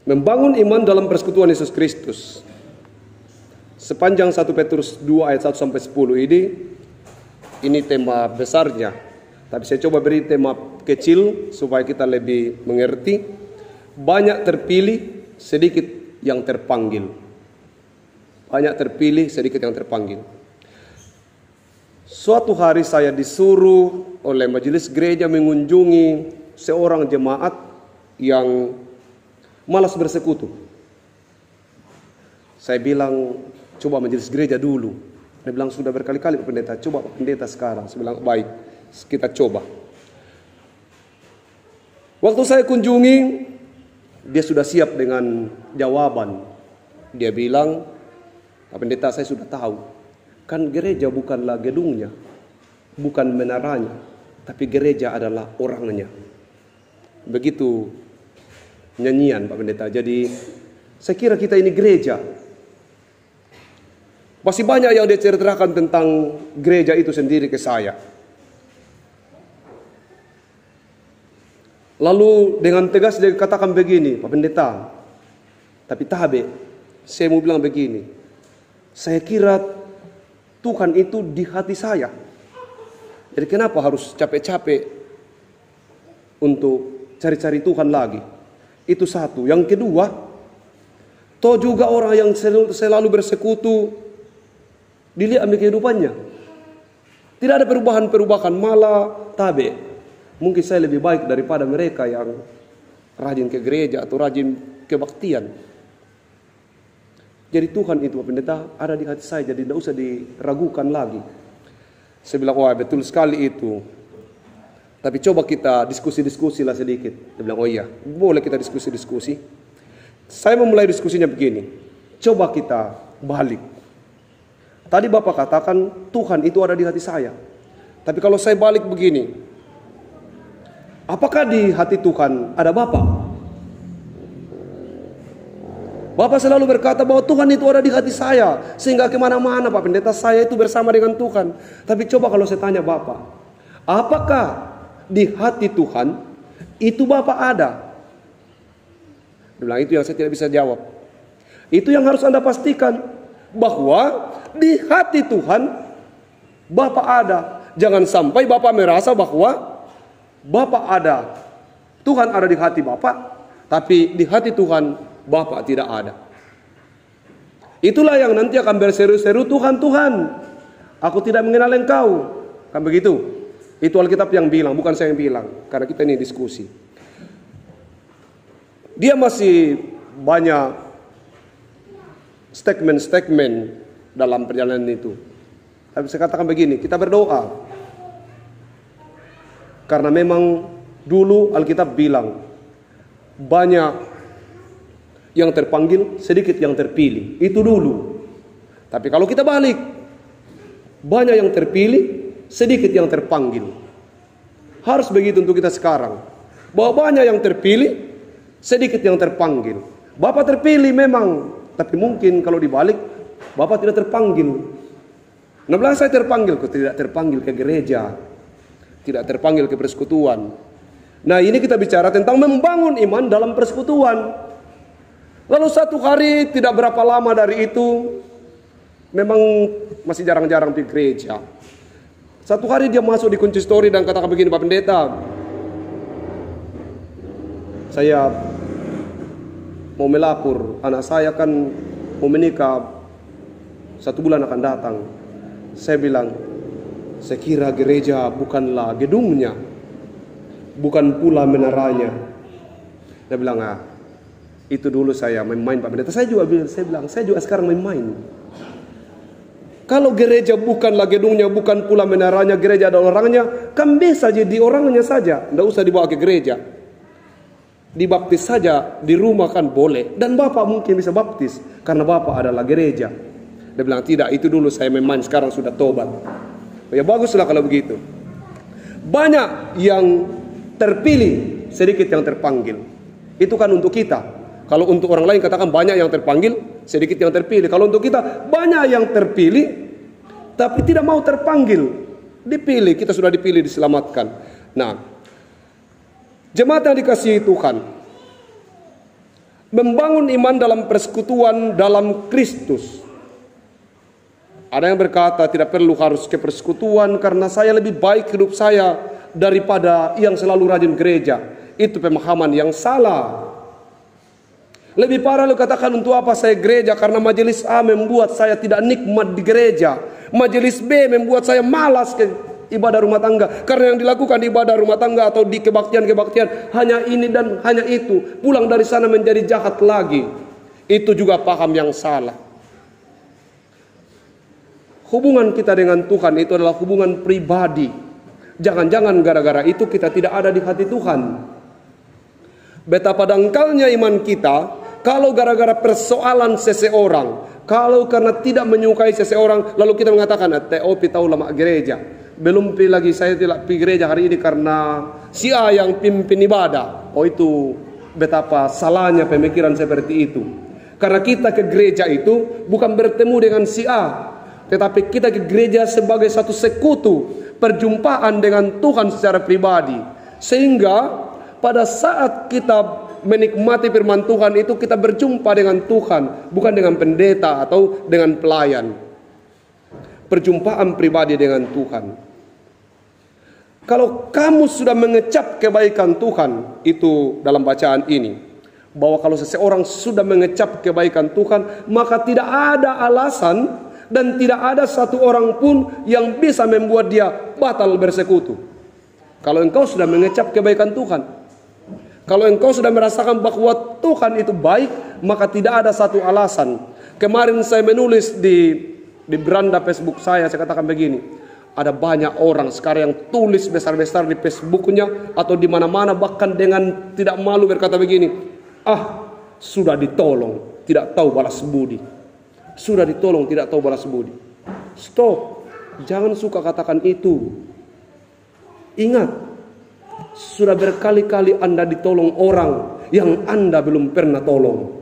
Membangun iman dalam persekutuan Yesus Kristus. Sepanjang 1 Petrus 2 ayat 1 sampai 10 ini tema besarnya. Tapi saya coba beri tema kecil supaya kita lebih mengerti. Banyak terpilih, sedikit yang terpanggil. Banyak terpilih, sedikit yang terpanggil. Suatu hari saya disuruh oleh majelis gereja mengunjungi seorang jemaat yang malas bersekutu. Saya bilang, coba majelis gereja dulu. Dia bilang, sudah berkali-kali Pak Pendeta, coba Pak Pendeta sekarang. Saya bilang, baik, kita coba. Waktu saya kunjungi, dia sudah siap dengan jawaban. Dia bilang, Pak Pendeta, saya sudah tahu. Kan gereja bukanlah gedungnya, bukan menaranya, tapi gereja adalah orangnya. Begitu nyanyian Pak Pendeta. Jadi saya kira kita ini gereja. Masih banyak yang dia ceritakan tentang gereja itu sendiri ke saya. Lalu dengan tegas dia katakan begini, Pak Pendeta, tapi tabe, saya mau bilang begini, saya kira Tuhan itu di hati saya. Jadi kenapa harus capek-capek untuk cari-cari Tuhan lagi? Itu satu. Yang kedua, toh juga orang yang selalu bersekutu dilihat ambil kehidupannya. Tidak ada perubahan-perubahan, malah tabe. Mungkin saya lebih baik daripada mereka yang rajin ke gereja atau rajin kebaktian. Jadi Tuhan itu Pak Pendeta ada di hati saya, jadi tidak usah diragukan lagi. Saya bilang, wah betul sekali itu. Tapi coba kita diskusi-diskusi lah sedikit. Dia bilang, oh iya, boleh kita diskusi-diskusi. Saya memulai diskusinya begini. Coba kita balik. Tadi Bapak katakan Tuhan itu ada di hati saya. Tapi kalau saya balik begini, apakah di hati Tuhan ada Bapak? Bapak selalu berkata bahwa Tuhan itu ada di hati saya. Sehingga kemana-mana Pak Pendeta, saya itu bersama dengan Tuhan. Tapi coba kalau saya tanya Bapak, apakah di hati Tuhan itu Bapak ada? Dia bilang, itu yang saya tidak bisa jawab. Itu yang harus Anda pastikan, bahwa di hati Tuhan Bapak ada. Jangan sampai Bapak merasa bahwa Bapak ada, Tuhan ada di hati Bapak, tapi di hati Tuhan Bapak tidak ada. Itulah yang nanti akan berseru-seru, Tuhan, Tuhan, aku tidak mengenal Engkau. Kan begitu? Itu Alkitab yang bilang, bukan saya yang bilang. Karena kita ini diskusi. Dia masih banyak statement-statement dalam perjalanan itu. Tapi saya katakan begini, kita berdoa. Karena memang dulu Alkitab bilang, banyak yang terpanggil, sedikit yang terpilih. Itu dulu. Tapi kalau kita balik, banyak yang terpilih, sedikit yang terpanggil. Harus begitu untuk kita sekarang. Bahwa banyak yang terpilih, sedikit yang terpanggil. Bapak terpilih memang, tapi mungkin kalau dibalik, Bapak tidak terpanggil. 16 saya terpanggil, kok tidak terpanggil ke gereja, tidak terpanggil ke persekutuan. Nah ini kita bicara tentang membangun iman dalam persekutuan. Lalu satu hari tidak berapa lama dari itu, memang masih jarang-jarang di gereja. Satu hari dia masuk di kunci story dan katakan begini, Pak Pendeta, saya mau melapor, anak saya kan mau menikah, 1 bulan akan datang. Saya bilang, saya kira gereja bukanlah gedungnya, bukan pula menaranya. Dia bilang, itu dulu saya main-main Pak Pendeta. Saya bilang, saya juga sekarang main-main. Kalau gereja bukanlah gedungnya, bukan pula menaranya, gereja ada orangnya, kan bisa jadi orangnya saja, tidak usah dibawa ke gereja. Dibaptis saja di rumah kan boleh, dan Bapak mungkin bisa baptis karena Bapak adalah gereja. Dia bilang, tidak, itu dulu saya main-main, sekarang sudah tobat. Ya baguslah kalau begitu. Banyak yang terpilih, sedikit yang terpanggil. Itu kan untuk kita. Kalau untuk orang lain katakan banyak yang terpanggil, sedikit yang terpilih. Kalau untuk kita banyak yang terpilih, tapi tidak mau terpanggil. Dipilih, kita sudah dipilih, diselamatkan. Nah, jemaat yang dikasihi Tuhan, Membangun iman dalam persekutuan dalam Kristus. Ada yang berkata tidak perlu harus ke persekutuan karena saya lebih baik hidup saya daripada yang selalu rajin gereja. Itu pemahaman yang salah. Lebih parah lu katakan untuk apa saya gereja karena majelis A membuat saya tidak nikmat di gereja. Majelis B membuat saya malas ke ibadah rumah tangga. Karena yang dilakukan di ibadah rumah tangga atau di kebaktian-kebaktian hanya ini dan hanya itu. Pulang dari sana menjadi jahat lagi. Itu juga paham yang salah. Hubungan kita dengan Tuhan itu adalah hubungan pribadi. Jangan-jangan gara-gara itu kita tidak ada di hati Tuhan. Betapa dangkalnya iman kita kalau gara-gara persoalan seseorang, kalau karena tidak menyukai seseorang, lalu kita mengatakan, TOP tahu lama gereja. Belum lagi saya tidak pergi gereja hari ini karena si A yang pimpin ibadah. Oh, itu betapa salahnya pemikiran seperti itu. Karena kita ke gereja itu bukan bertemu dengan si A, tetapi kita ke gereja sebagai satu sekutu, perjumpaan dengan Tuhan secara pribadi. Sehingga pada saat kita menikmati firman Tuhan itu kita berjumpa dengan Tuhan, bukan dengan pendeta atau dengan pelayan. Perjumpaan pribadi dengan Tuhan. Kalau kamu sudah mengecap kebaikan Tuhan, itu dalam bacaan ini, bahwa kalau seseorang sudah mengecap kebaikan Tuhan, maka tidak ada alasan dan tidak ada satu orang pun yang bisa membuat dia batal bersekutu. Kalau engkau sudah mengecap kebaikan Tuhan, kalau engkau sudah merasakan bahwa Tuhan itu baik, maka tidak ada satu alasan. Kemarin saya menulis di beranda Facebook saya katakan begini. Ada banyak orang sekarang yang tulis besar-besar di Facebooknya atau di mana-mana, bahkan dengan tidak malu berkata begini, sudah ditolong, tidak tahu balas budi. Sudah ditolong, tidak tahu balas budi. Stop, jangan suka katakan itu. Ingat, sudah berkali-kali Anda ditolong orang yang Anda belum pernah tolong.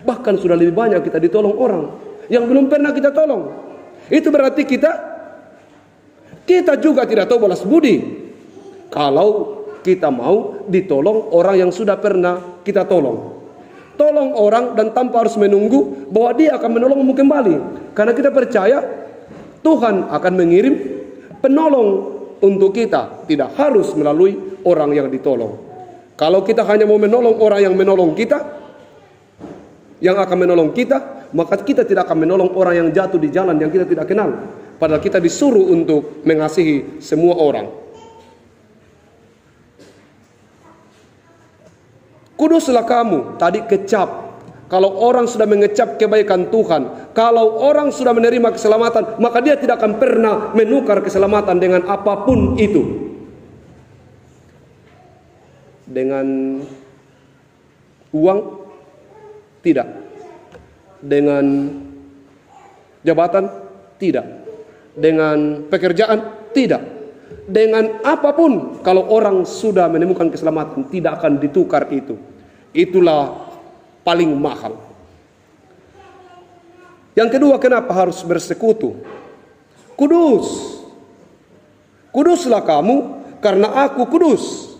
Bahkan sudah lebih banyak kita ditolong orang yang belum pernah kita tolong. Itu berarti kita juga tidak tahu balas budi. Kalau kita mau ditolong orang yang sudah pernah kita tolong. Tolong orang dan tanpa harus menunggu bahwa dia akan menolongmu kembali. Karena kita percaya Tuhan akan mengirim penolong untuk kita, tidak harus melalui orang yang ditolong. Kalau kita hanya mau menolong orang yang menolong kita, yang akan menolong kita, maka kita tidak akan menolong orang yang jatuh di jalan yang kita tidak kenal. Padahal kita disuruh untuk mengasihi semua orang. Kuduslah kamu, tadi kecap. Kalau orang sudah mengecap kebaikan Tuhan, kalau orang sudah menerima keselamatan, maka dia tidak akan pernah menukar keselamatan dengan apapun itu. Dengan uang? Tidak. Dengan jabatan? Tidak. Dengan pekerjaan? Tidak. Dengan apapun, kalau orang sudah menemukan keselamatan, tidak akan ditukar itu. Itulah paling mahal. Yang kedua, kenapa harus bersekutu? Kudus. Kuduslah kamu karena aku kudus.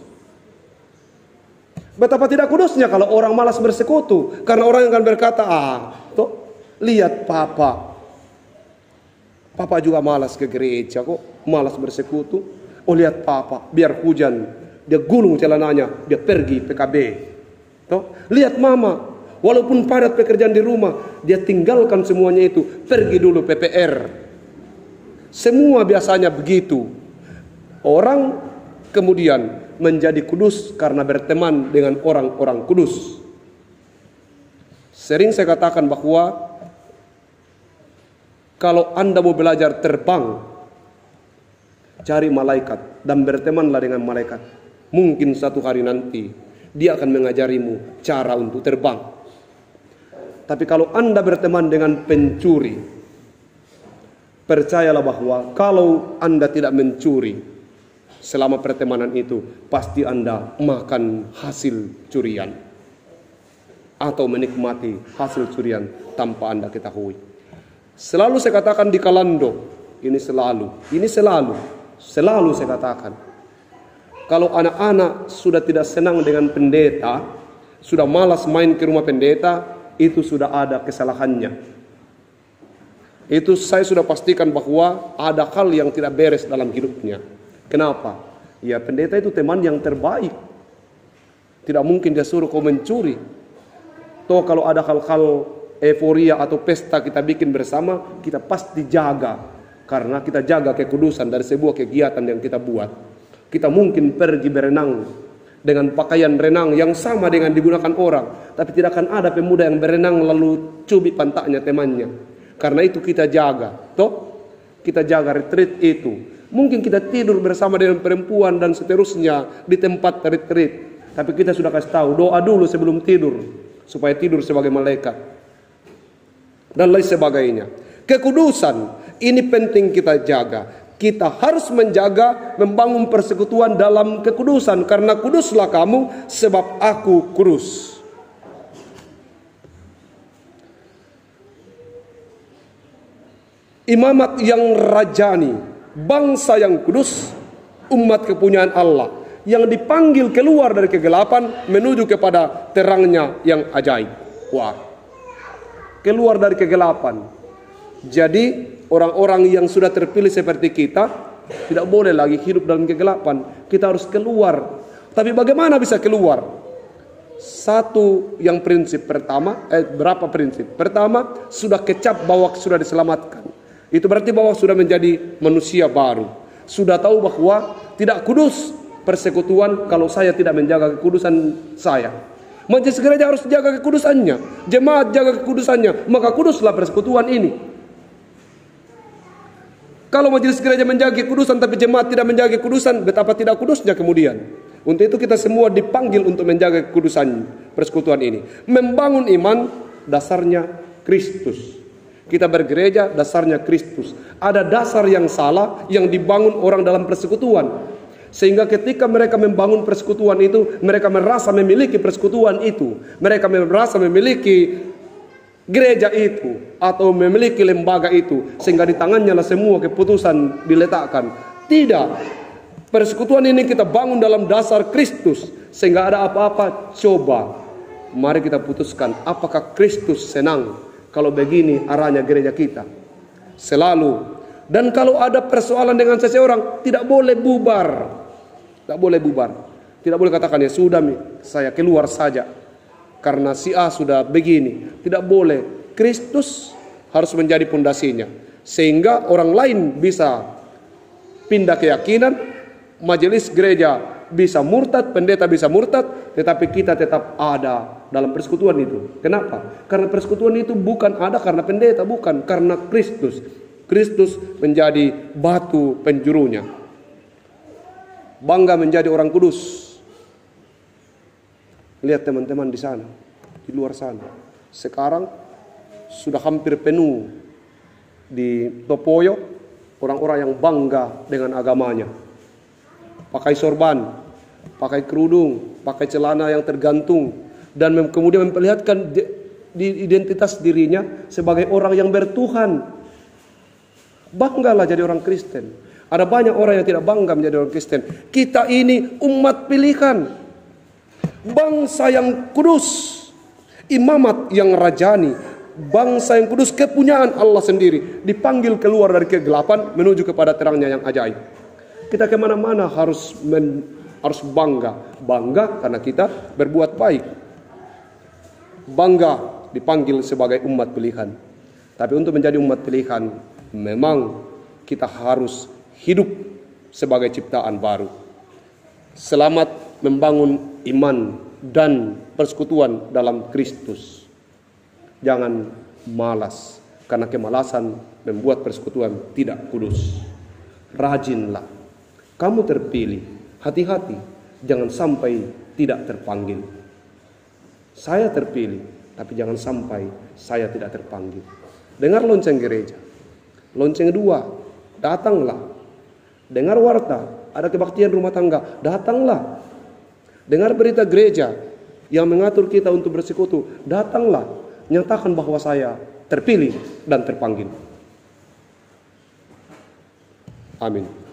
Betapa tidak kudusnya kalau orang malas bersekutu. Karena orang akan berkata, lihat papa. Papa juga malas ke gereja kok, malas bersekutu. Oh, lihat papa, biar hujan, dia gulung celananya, dia pergi PKB. Lihat mama, walaupun padat pekerjaan di rumah, dia tinggalkan semuanya itu, pergi dulu PPR. Semua biasanya begitu. Orang kemudian menjadi kudus karena berteman dengan orang-orang kudus. Sering saya katakan bahwa kalau Anda mau belajar terbang, cari malaikat dan bertemanlah dengan malaikat. Mungkin satu hari nanti dia akan mengajarimu cara untuk terbang. Tapi kalau Anda berteman dengan pencuri, percayalah bahwa kalau Anda tidak mencuri selama pertemanan itu, pasti Anda makan hasil curian atau menikmati hasil curian tanpa Anda ketahui. Selalu saya katakan di Kalando, ini selalu saya katakan, kalau anak-anak sudah tidak senang dengan pendeta, sudah malas main ke rumah pendeta, itu sudah ada kesalahannya. Itu saya sudah pastikan bahwa ada hal yang tidak beres dalam hidupnya. Kenapa? Ya, pendeta itu teman yang terbaik. Tidak mungkin dia suruh kau mencuri. Toh kalau ada hal-hal euforia atau pesta kita bikin bersama, kita pasti jaga. Karena kita jaga kekudusan dari sebuah kegiatan yang kita buat. Kita mungkin pergi berenang dengan pakaian renang yang sama dengan digunakan orang. Tapi tidak akan ada pemuda yang berenang lalu cubit pantatnya temannya. Karena itu kita jaga. Toh kita jaga retreat itu. Mungkin kita tidur bersama dengan perempuan dan seterusnya di tempat retreat. Tapi kita sudah kasih tahu, doa dulu sebelum tidur. Supaya tidur sebagai malaikat. Dan lain sebagainya. Kekudusan. Ini penting kita jaga. Kita harus menjaga, membangun persekutuan dalam kekudusan. Karena kuduslah kamu, sebab aku kudus. Imamat yang rajani, bangsa yang kudus, umat kepunyaan Allah. Yang dipanggil keluar dari kegelapan, menuju kepada terangnya yang ajaib. Wah, keluar dari kegelapan. Jadi orang-orang yang sudah terpilih seperti kita tidak boleh lagi hidup dalam kegelapan. Kita harus keluar. Tapi bagaimana bisa keluar? Satu yang prinsip pertama, berapa prinsip? Pertama, sudah kecap bahwa sudah diselamatkan. Itu berarti bahwa sudah menjadi manusia baru. Sudah tahu bahwa tidak kudus persekutuan kalau saya tidak menjaga kekudusan saya. Majelis gereja harus jaga kekudusannya. Jemaat jaga kekudusannya. Maka kuduslah persekutuan ini. Kalau majelis gereja menjaga kekudusan tapi jemaat tidak menjaga kekudusan, betapa tidak kudusnya kemudian. Untuk itu kita semua dipanggil untuk menjaga kekudusan persekutuan ini. Membangun iman dasarnya Kristus. Kita bergereja dasarnya Kristus. Ada dasar yang salah yang dibangun orang dalam persekutuan. Sehingga ketika mereka membangun persekutuan itu, mereka merasa memiliki persekutuan itu. Mereka merasa memiliki gereja itu atau memiliki lembaga itu, sehingga di tangannya lah semua keputusan diletakkan. Tidak. Persekutuan ini kita bangun dalam dasar Kristus, sehingga ada apa-apa, coba mari kita putuskan apakah Kristus senang kalau begini arahnya gereja kita. Selalu. Dan kalau ada persoalan dengan seseorang, tidak boleh bubar. Tidak boleh bubar. Tidak boleh katakan, ya sudah saya keluar saja karena si A sudah begini. Tidak boleh. Kristus harus menjadi pondasinya. Sehingga orang lain bisa pindah keyakinan. Majelis gereja bisa murtad. Pendeta bisa murtad. Tetapi kita tetap ada dalam persekutuan itu. Kenapa? Karena persekutuan itu bukan ada karena pendeta. Bukan. Karena Kristus. Kristus menjadi batu penjurunya. Bangga menjadi orang kudus. Lihat teman-teman di sana, di luar sana. Sekarang sudah hampir penuh di Topoyo orang-orang yang bangga dengan agamanya. Pakai sorban, pakai kerudung, pakai celana yang tergantung, dan kemudian memperlihatkan identitas dirinya sebagai orang yang bertuhan. Banggalah jadi orang Kristen. Ada banyak orang yang tidak bangga menjadi orang Kristen. Kita ini umat pilihan, bangsa yang kudus, imamat yang rajani, bangsa yang kudus, kepunyaan Allah sendiri, dipanggil keluar dari kegelapan menuju kepada terangnya yang ajaib. Kita kemana-mana harus bangga karena kita berbuat baik. Bangga dipanggil sebagai umat pilihan. Tapi untuk menjadi umat pilihan, memang kita harus hidup sebagai ciptaan baru. Selamat membangun iman dan persekutuan dalam Kristus. Jangan malas, karena kemalasan membuat persekutuan tidak kudus. Rajinlah. Kamu terpilih. Hati-hati, jangan sampai tidak terpanggil. Saya terpilih, tapi jangan sampai saya tidak terpanggil. Dengar lonceng gereja. Lonceng 2, datanglah. Dengar warta, ada kebaktian rumah tangga, datanglah. Dengar berita gereja yang mengatur kita untuk bersekutu, datanglah. Nyatakan bahwa saya terpilih dan terpanggil. Amin.